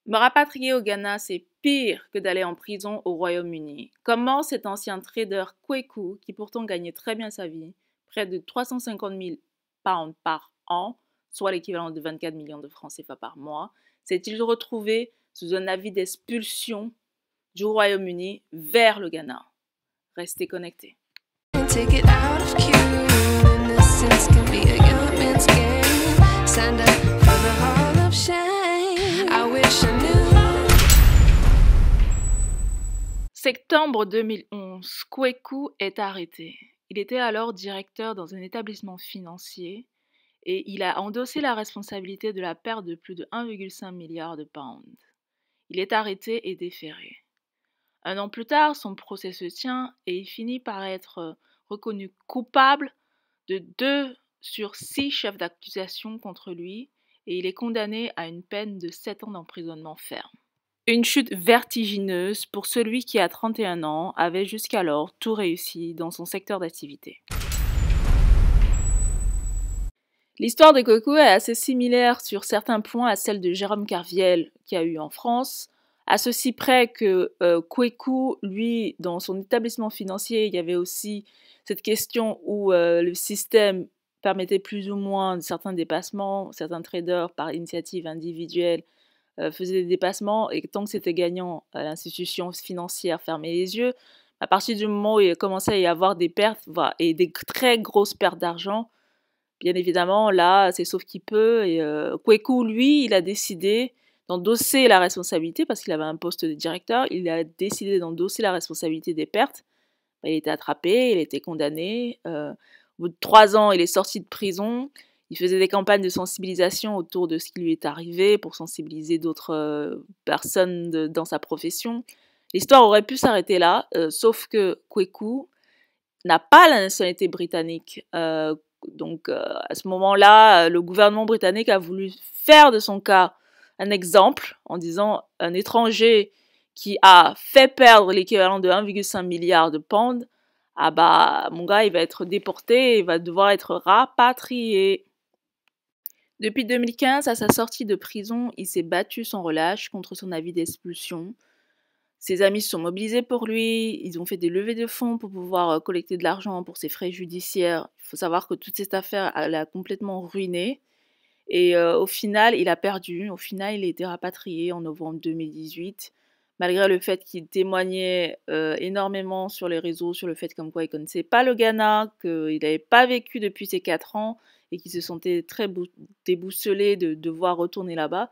Me rapatrier au Ghana, c'est pire que d'aller en prison au Royaume-Uni. Comment cet ancien trader Kweku, qui pourtant gagnait très bien sa vie, près de 350 000 pounds par an, soit l'équivalent de 24 millions de francs CFA par mois, s'est-il retrouvé sous un avis d'expulsion du Royaume-Uni vers le Ghana? Restez connectés. Septembre 2011, Kweku est arrêté. Il était alors directeur dans un établissement financier et il a endossé la responsabilité de la perte de plus de 1,5 milliard de pounds. Il est arrêté et déféré. Un an plus tard, son procès se tient et il finit par être reconnu coupable de 2 sur 6 chefs d'accusation contre lui et il est condamné à une peine de 7 ans d'emprisonnement ferme. Une chute vertigineuse pour celui qui, à 31 ans, avait jusqu'alors tout réussi dans son secteur d'activité. L'histoire de Kweku est assez similaire sur certains points à celle de Jérôme Kerviel qu'il y a eu en France, à ceci près que Kweku, lui, dans son établissement financier, il y avait aussi cette question où le système permettait plus ou moins certains dépassements, certains traders par initiative individuelle faisaient des dépassements et tant que c'était gagnant, l'institution financière fermait les yeux. À partir du moment où il commençait à y avoir des pertes et des très grosses pertes d'argent, bien évidemment, là, c'est sauf qui peut. Et Kweku, lui, il a décidé d'endosser la responsabilité parce qu'il avait un poste de directeur. Il a décidé d'endosser la responsabilité des pertes. Il a été attrapé, il a été condamné. Au bout de 3 ans, il est sorti de prison. Il faisait des campagnes de sensibilisation autour de ce qui lui est arrivé pour sensibiliser d'autres personnes dans sa profession. L'histoire aurait pu s'arrêter là, sauf que Kweku n'a pas la nationalité britannique. Donc à ce moment-là, le gouvernement britannique a voulu faire de son cas un exemple en disant un étranger qui a fait perdre l'équivalent de 1,5 milliard de pounds, ah bah mon gars il va être déporté, il va devoir être rapatrié. Depuis 2015, à sa sortie de prison, il s'est battu sans relâche contre son avis d'expulsion. Ses amis se sont mobilisés pour lui, ils ont fait des levées de fonds pour pouvoir collecter de l'argent pour ses frais judiciaires. Il faut savoir que toute cette affaire, elle a complètement ruiné. Et au final, il a perdu. Au final, il a été rapatrié en novembre 2018, malgré le fait qu'il témoignait énormément sur les réseaux, sur le fait comme quoi il ne connaissait pas le Ghana, qu'il n'avait pas vécu depuis ses 4 ans et qu'il se sentait très déboussolé de devoir retourner là-bas.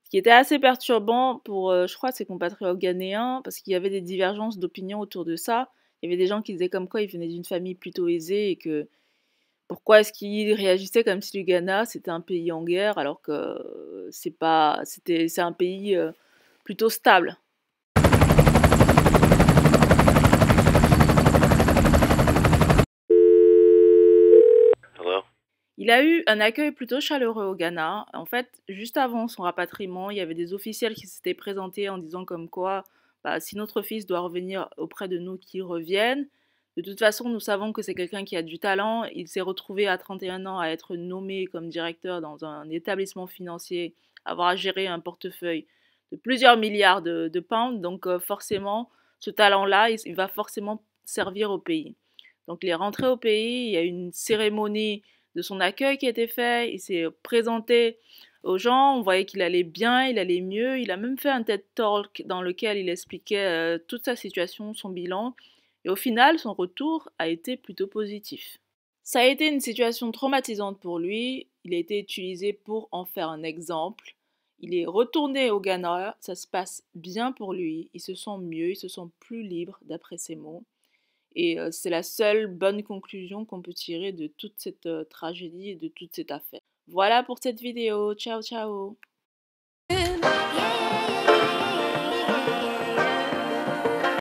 Ce qui était assez perturbant pour, je crois, ses compatriotes ghanéens, parce qu'il y avait des divergences d'opinion autour de ça. Il y avait des gens qui disaient comme quoi il venait d'une famille plutôt aisée et que pourquoi est-ce qu'il réagissait comme si le Ghana c'était un pays en guerre alors que c'est un pays plutôt stable. Hello? Il a eu un accueil plutôt chaleureux au Ghana. En fait, juste avant son rapatriement, il y avait des officiels qui s'étaient présentés en disant comme quoi, bah, si notre fils doit revenir auprès de nous, qu'il revienne. De toute façon, nous savons que c'est quelqu'un qui a du talent. Il s'est retrouvé à 31 ans à être nommé comme directeur dans un établissement financier, avoir à gérer un portefeuille de plusieurs milliards de pounds. Donc forcément, ce talent-là, il va forcément servir au pays. Donc il est rentré au pays, il y a eu une cérémonie de son accueil qui a été fait, il s'est présenté aux gens, on voyait qu'il allait bien, il allait mieux, il a même fait un TED Talk dans lequel il expliquait toute sa situation, son bilan, et au final, son retour a été plutôt positif. Ça a été une situation traumatisante pour lui, il a été utilisé pour en faire un exemple, il est retourné au Ghana, ça se passe bien pour lui, il se sent mieux, il se sent plus libre d'après ses mots. Et c'est la seule bonne conclusion qu'on peut tirer de toute cette tragédie et de toute cette affaire. Voilà pour cette vidéo. Ciao, ciao!